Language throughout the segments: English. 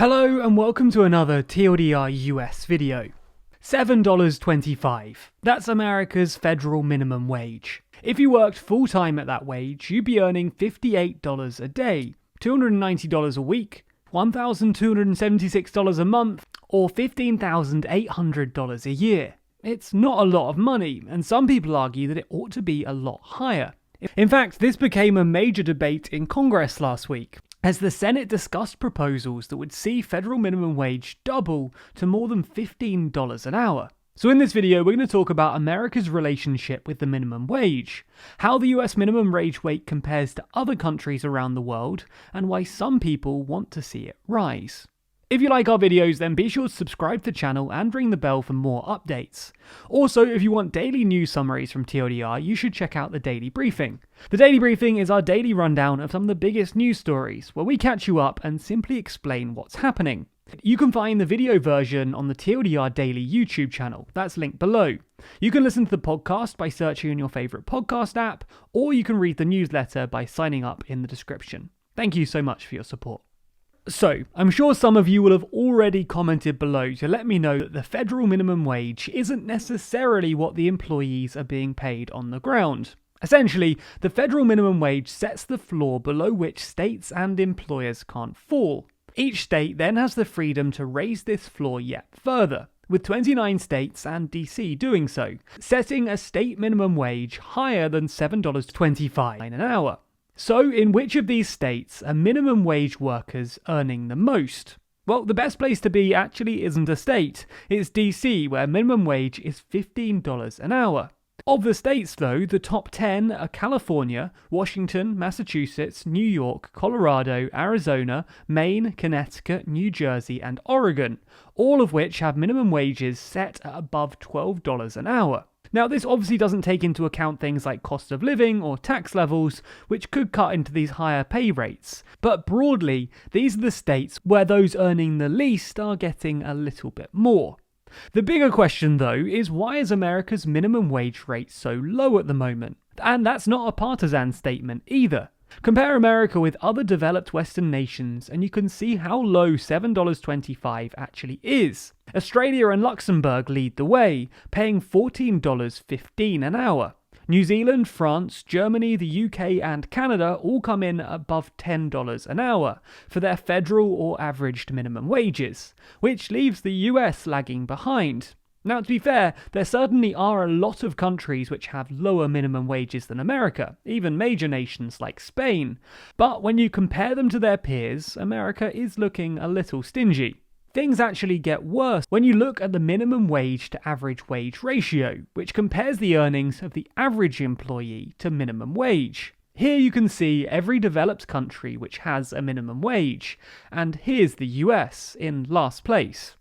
Hello and welcome to another TLDR US video. $7.25. That's America's federal minimum wage. If you worked full-time at that wage, you'd be earning $58 a day, $290 a week, $1,276 a month, or $15,800 a year. It's not a lot of money, and some people argue that it ought to be a lot higher. In fact, this became a major debate in Congress last week, as the Senate discussed proposals that would see federal minimum wage double to more than $15 an hour. So in this video, we're going to talk about America's relationship with the minimum wage, how the US minimum wage rate compares to other countries around the world, and why some people want to see it rise. If you like our videos, then be sure to subscribe to the channel and ring the bell for more updates. Also, if you want daily news summaries from TLDR, you should check out the Daily Briefing. The Daily Briefing is our daily rundown of some of the biggest news stories, where we catch you up and simply explain what's happening. You can find the video version on the TLDR Daily YouTube channel, that's linked below. You can listen to the podcast by searching on your favourite podcast app, or you can read the newsletter by signing up in the description. Thank you so much for your support. So, I'm sure some of you will have already commented below to let me know that the federal minimum wage isn't necessarily what the employees are being paid on the ground. Essentially, the federal minimum wage sets the floor below which states and employers can't fall. Each state then has the freedom to raise this floor yet further, with 29 states and DC doing so, setting a state minimum wage higher than $7.25 an hour. So, in which of these states are minimum wage workers earning the most? Well, the best place to be actually isn't a state. It's DC, where minimum wage is $15 an hour. Of the states, though, the top 10 are California, Washington, Massachusetts, New York, Colorado, Arizona, Maine, Connecticut, New Jersey, and Oregon, all of which have minimum wages set at above $12 an hour. Now, this obviously doesn't take into account things like cost of living or tax levels, which could cut into these higher pay rates. But broadly, these are the states where those earning the least are getting a little bit more. The bigger question, though, is why is America's minimum wage rate so low at the moment? And that's not a partisan statement either. Compare America with other developed Western nations and you can see how low $7.25 actually is. Australia and Luxembourg lead the way, paying $14.15 an hour. New Zealand, France, Germany, the UK and Canada all come in above $10 an hour for their federal or averaged minimum wages, which leaves the US lagging behind. Now, to be fair, there certainly are a lot of countries which have lower minimum wages than America, even major nations like Spain. But when you compare them to their peers, America is looking a little stingy. Things actually get worse when you look at the minimum wage to average wage ratio, which compares the earnings of the average employee to minimum wage. Here you can see every developed country which has a minimum wage, and here's the US in last place.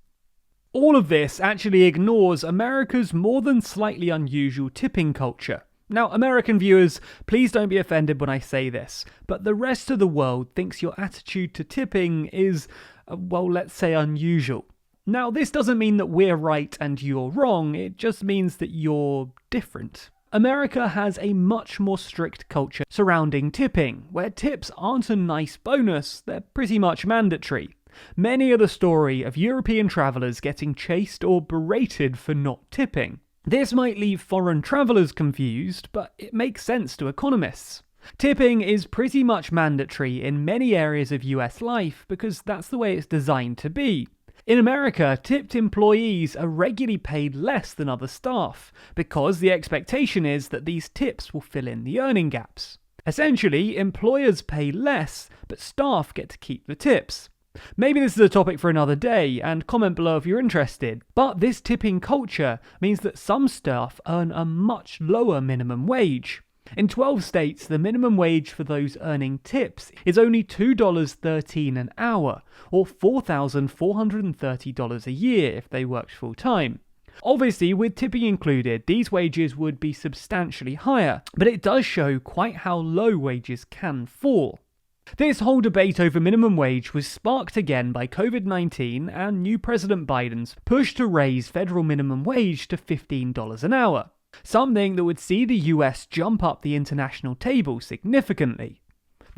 All of this actually ignores America's more than slightly unusual tipping culture. Now, American viewers, please don't be offended when I say this, but the rest of the world thinks your attitude to tipping is, well, let's say unusual. Now, this doesn't mean that we're right and you're wrong, it just means that you're different. America has a much more strict culture surrounding tipping, where tips aren't a nice bonus, they're pretty much mandatory. Many are the story of European travellers getting chased or berated for not tipping. This might leave foreign travellers confused, but it makes sense to economists. Tipping is pretty much mandatory in many areas of US life because that's the way it's designed to be. In America, tipped employees are regularly paid less than other staff because the expectation is that these tips will fill in the earning gaps. Essentially, employers pay less, but staff get to keep the tips. Maybe this is a topic for another day, and comment below if you're interested, but this tipping culture means that some staff earn a much lower minimum wage. In 12 states, the minimum wage for those earning tips is only $2.13 an hour, or $4,430 a year if they worked full time. Obviously, with tipping included, these wages would be substantially higher, but it does show quite how low wages can fall. This whole debate over minimum wage was sparked again by COVID-19 and new President Biden's push to raise federal minimum wage to $15 an hour, something that would see the US jump up the international table significantly.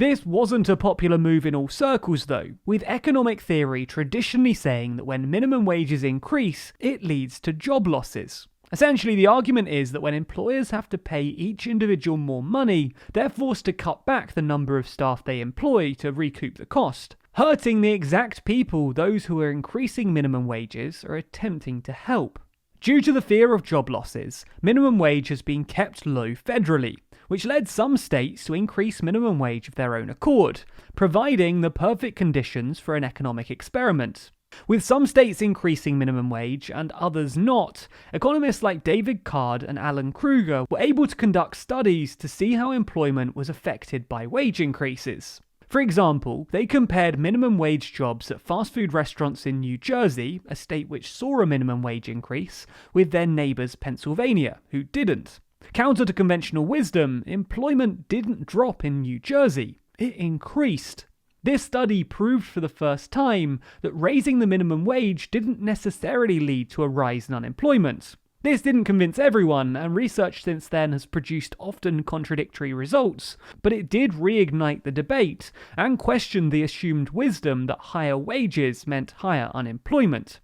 This wasn't a popular move in all circles though, with economic theory traditionally saying that when minimum wages increase, it leads to job losses. Essentially, the argument is that when employers have to pay each individual more money, they're forced to cut back the number of staff they employ to recoup the cost, hurting the exact people those who are increasing minimum wages are attempting to help. Due to the fear of job losses, minimum wage has been kept low federally, which led some states to increase minimum wage of their own accord, providing the perfect conditions for an economic experiment. With some states increasing minimum wage and others not, economists like David Card and Alan Kruger were able to conduct studies to see how employment was affected by wage increases. For example, they compared minimum wage jobs at fast food restaurants in New Jersey, a state which saw a minimum wage increase, with their neighbours Pennsylvania, who didn't. Counter to conventional wisdom, employment didn't drop in New Jersey, it increased. This study proved for the first time that raising the minimum wage didn't necessarily lead to a rise in unemployment. This didn't convince everyone, and research since then has produced often contradictory results, but it did reignite the debate and question the assumed wisdom that higher wages meant higher unemployment.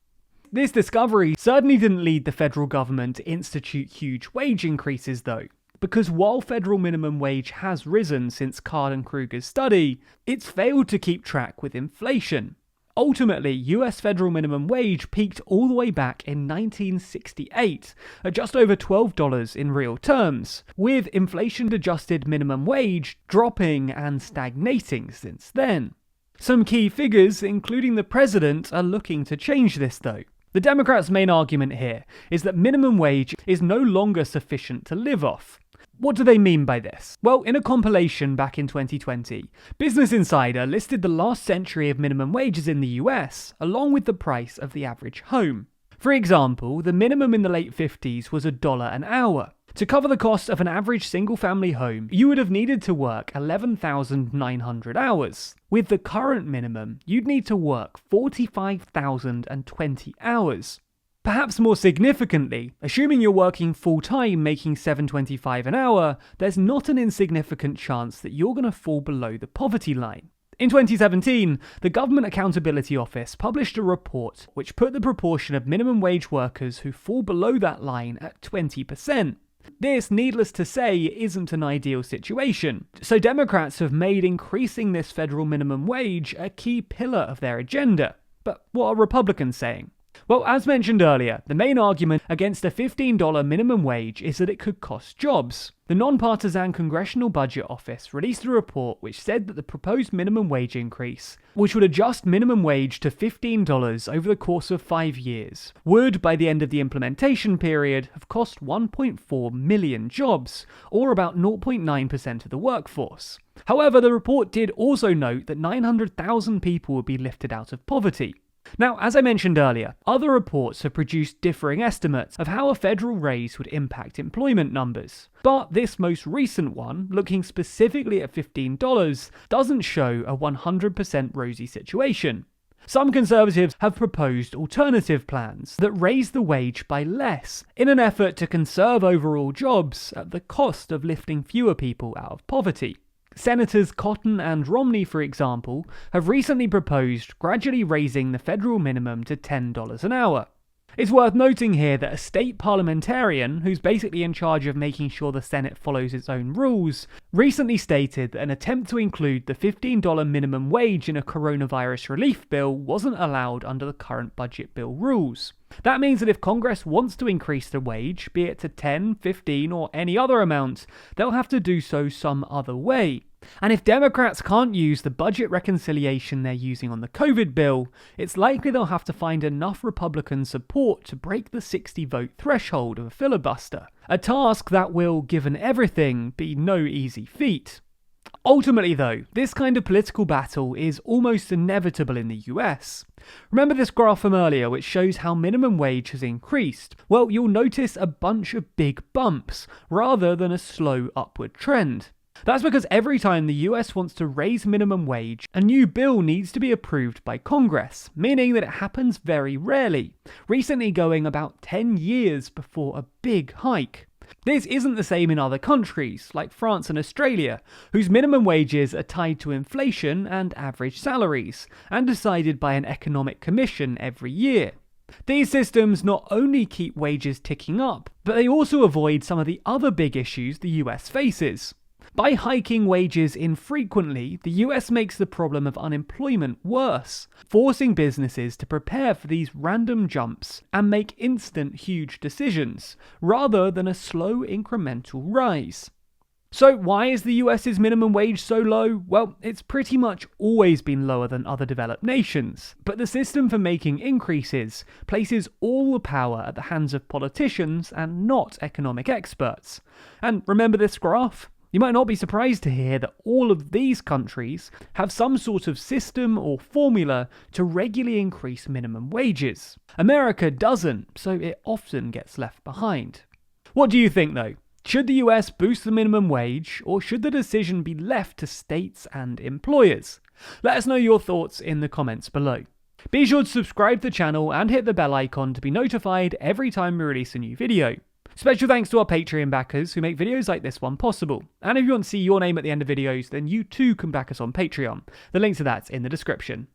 This discovery certainly didn't lead the federal government to institute huge wage increases though, because while federal minimum wage has risen since Card and Kruger's study, it's failed to keep track with inflation. Ultimately, US federal minimum wage peaked all the way back in 1968 at just over $12 in real terms, with inflation-adjusted minimum wage dropping and stagnating since then. Some key figures, including the president, are looking to change this though. The Democrats' main argument here is that minimum wage is no longer sufficient to live off. What do they mean by this? Well, in a compilation back in 2020, Business Insider listed the last century of minimum wages in the US, along with the price of the average home. For example, the minimum in the late 50s was $1 an hour. To cover the cost of an average single-family home, you would have needed to work 11,900 hours. With the current minimum, you'd need to work 45,020 hours. Perhaps more significantly, assuming you're working full-time making $7.25 an hour, there's not an insignificant chance that you're going to fall below the poverty line. In 2017, the Government Accountability Office published a report which put the proportion of minimum wage workers who fall below that line at 20%. This, needless to say, isn't an ideal situation, so Democrats have made increasing this federal minimum wage a key pillar of their agenda. But what are Republicans saying? Well, as mentioned earlier, the main argument against a $15 minimum wage is that it could cost jobs. The nonpartisan Congressional Budget Office released a report which said that the proposed minimum wage increase, which would adjust minimum wage to $15 over the course of 5 years, would, by the end of the implementation period, have cost 1.4 million jobs, or about 0.9% of the workforce. However, the report did also note that 900,000 people would be lifted out of poverty. Now, as I mentioned earlier, other reports have produced differing estimates of how a federal raise would impact employment numbers. But this most recent one, looking specifically at $15, doesn't show a 100% rosy situation. Some conservatives have proposed alternative plans that raise the wage by less, in an effort to conserve overall jobs at the cost of lifting fewer people out of poverty. Senators Cotton and Romney, for example, have recently proposed gradually raising the federal minimum to $10 an hour. It's worth noting here that a state parliamentarian, who's basically in charge of making sure the Senate follows its own rules, recently stated that an attempt to include the $15 minimum wage in a coronavirus relief bill wasn't allowed under the current budget bill rules. That means that if Congress wants to increase the wage, be it to 10, 15, or any other amount, they'll have to do so some other way. And if Democrats can't use the budget reconciliation they're using on the COVID bill, it's likely they'll have to find enough Republican support to break the 60-vote threshold of a filibuster, a task that will, given everything, be no easy feat. Ultimately though, this kind of political battle is almost inevitable in the US. Remember this graph from earlier which shows how minimum wage has increased? Well, you'll notice a bunch of big bumps, rather than a slow upward trend. That's because every time the US wants to raise minimum wage, a new bill needs to be approved by Congress, meaning that it happens very rarely, recently going about 10 years before a big hike. This isn't the same in other countries, like France and Australia, whose minimum wages are tied to inflation and average salaries, and decided by an economic commission every year. These systems not only keep wages ticking up, but they also avoid some of the other big issues the US faces. By hiking wages infrequently, the US makes the problem of unemployment worse, forcing businesses to prepare for these random jumps and make instant huge decisions, rather than a slow incremental rise. So why is the US's minimum wage so low? Well, it's pretty much always been lower than other developed nations, but the system for making increases places all the power at the hands of politicians and not economic experts. And remember this graph? You might not be surprised to hear that all of these countries have some sort of system or formula to regularly increase minimum wages. America doesn't, so it often gets left behind. What do you think though? Should the US boost the minimum wage, or should the decision be left to states and employers? Let us know your thoughts in the comments below. Be sure to subscribe to the channel and hit the bell icon to be notified every time we release a new video. Special thanks to our Patreon backers who make videos like this one possible. And if you want to see your name at the end of videos, then you too can back us on Patreon. The link to that's in the description.